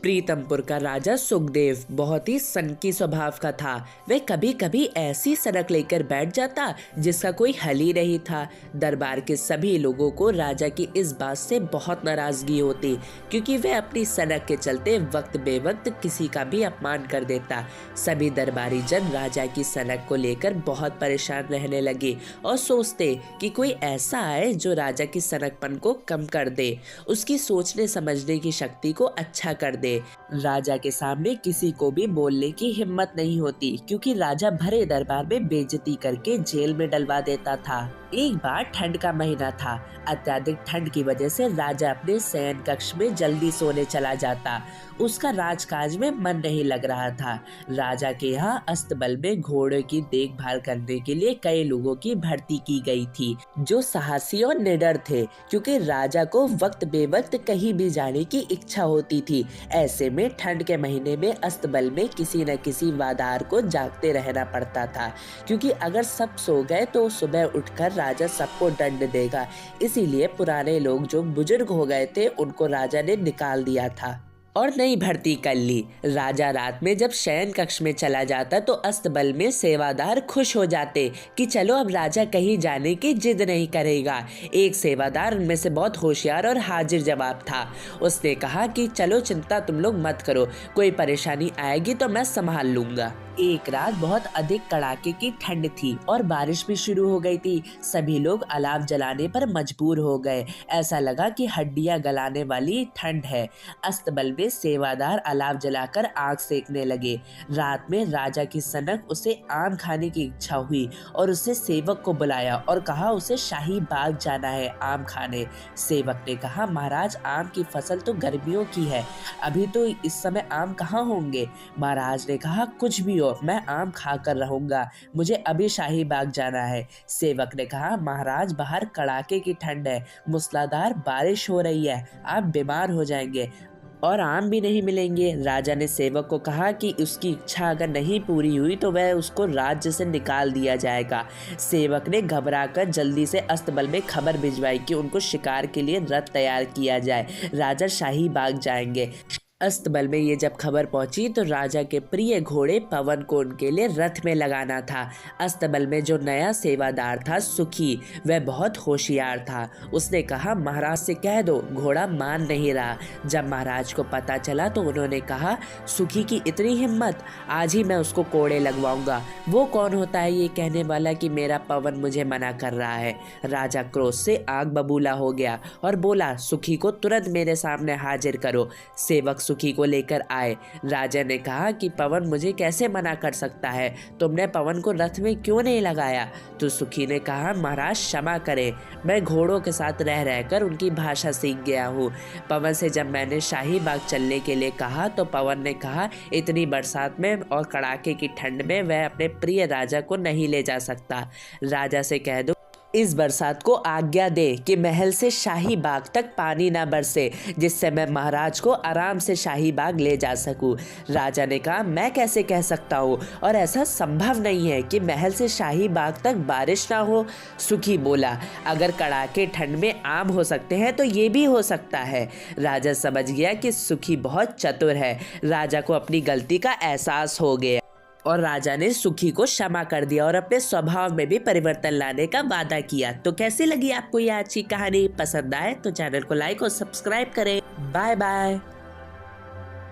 प्रीतमपुर का राजा सुखदेव बहुत ही सनकी स्वभाव का था। वह कभी कभी ऐसी सनक लेकर बैठ जाता जिसका कोई हल ही नहीं था। दरबार के सभी लोगों को राजा की इस बात से बहुत नाराजगी होती, क्योंकि वह अपनी सनक के चलते वक्त बेवक्त किसी का भी अपमान कर देता। सभी दरबारी जन राजा की सनक को लेकर बहुत परेशान रहने लगे और सोचते कि कोई ऐसा आए जो राजा की सनकपन को कम कर दे, उसकी सोचने समझने की शक्ति को अच्छा कर दे। राजा के सामने किसी को भी बोलने की हिम्मत नहीं होती, क्योंकि राजा भरे दरबार में बेइज्जती करके जेल में डलवा देता था। एक बार ठंड का महीना था। अत्यधिक ठंड की वजह से राजा अपने शयन कक्ष में जल्दी सोने चला जाता। उसका राजकाज में मन नहीं लग रहा था। राजा के यहाँ अस्तबल में घोड़े की देखभाल करने के लिए कई लोगों की भर्ती की गई थी, जो साहसी और निडर थे, क्योंकि राजा को वक्त बेवक्त कहीं भी जाने की इच्छा होती थी। ऐसे में ठंड के महीने में अस्तबल में किसी न किसी वादार को जागते रहना पड़ता था, क्योंकि अगर सब सो गए तो सुबह उठकर राजा सबको दंड देगा। इसीलिए पुराने लोग जो बुजुर्ग हो गए थे उनको राजा ने निकाल दिया था और नई भर्ती कर ली। राजा रात में जब शयन कक्ष में चला जाता तो अस्तबल में सेवादार खुश हो जाते कि चलो अब राजा कहीं जाने की जिद नहीं करेगा। एक सेवादार उनमें से बहुत होशियार और हाजिर जवाब था। उसने कहा कि चलो चिंता तुम लोग मत करो, कोई परेशानी आएगी तो मैं संभाल लूंगा। एक रात बहुत अधिक कड़ाके की ठंड थी और बारिश भी शुरू हो गई थी। सभी लोग अलाव जलाने पर मजबूर हो गए। ऐसा लगा कि हड्डियां गलाने वाली ठंड है। अस्तबल में सेवादार अलाव जलाकर आग सेकने लगे। रात में राजा की सनक उसे आम खाने की इच्छा हुई और उसने सेवक को बुलाया और कहा उसे शाही बाग जाना है आम खाने। सेवक ने कहा महाराज, आम की फसल तो गर्मियों की है, अभी तो इस समय आम कहाँ होंगे। महाराज ने कहा कुछ भी, मैं आम खाकर रहूंगा, मुझे अभी शाही बाग जाना है। सेवक ने कहा महाराज, बाहर कड़ाके की ठंड है, मूसलाधार बारिश हो रही है, आप बीमार हो जाएंगे और आम भी नहीं मिलेंगे। राजा ने सेवक को कहा कि उसकी इच्छा अगर नहीं पूरी हुई तो वह उसको राज्य से निकाल दिया जाएगा। सेवक ने घबराकर जल्दी से अस्तबल में खबर भिजवाई कि उनको शिकार के लिए रथ तैयार किया जाए, राजा शाही बाग जाएंगे। अस्तबल में ये जब खबर पहुंची तो राजा के प्रिय घोड़े पवन को उनके लिए रथ में लगाना था। अस्तबल में जो नया सेवादार था सुखी, वह बहुत होशियार था। उसने कहा महाराज से कह दो, घोड़ा मान नहीं रहा। जब महाराज को पता चला तो उन्होंने कहा सुखी की इतनी हिम्मत, आज ही मैं उसको कोड़े लगवाऊंगा। वो कौन होता है ये कहने वाला कि मेरा पवन मुझे मना कर रहा है। राजा क्रोध से आग बबूला हो गया और बोला सुखी को तुरंत मेरे सामने हाजिर करो। सेवक सुखी को लेकर आए। राजा ने कहा कि पवन मुझे कैसे मना कर सकता है, तुमने पवन को रथ में क्यों नहीं लगाया। तो सुखी ने कहा महाराज क्षमा करें, मैं घोड़ों के साथ रह रहकर उनकी भाषा सीख गया हूँ। पवन से जब मैंने शाही बाग चलने के लिए कहा तो पवन ने कहा इतनी बरसात में और कड़ाके की ठंड में वह अपने प्रिय राजा को नहीं ले जा सकता। राजा से कह दो इस बरसात को आज्ञा दे कि महल से शाही बाग तक पानी ना बरसे, जिससे मैं महाराज को आराम से शाही बाग ले जा सकूं। राजा ने कहा मैं कैसे कह सकता हूँ, और ऐसा संभव नहीं है कि महल से शाही बाग तक बारिश ना हो। सुखी बोला अगर कड़ाके ठंड में आम हो सकते हैं तो ये भी हो सकता है। राजा समझ गया कि सुखी बहुत चतुर है। राजा को अपनी गलती का एहसास हो गया और राजा ने सुखी को क्षमा कर दिया और अपने स्वभाव में भी परिवर्तन लाने का वादा किया। तो कैसी लगी आपको ये आज की कहानी? पसंद आए तो चैनल को लाइक और सब्सक्राइब करें। Bye bye.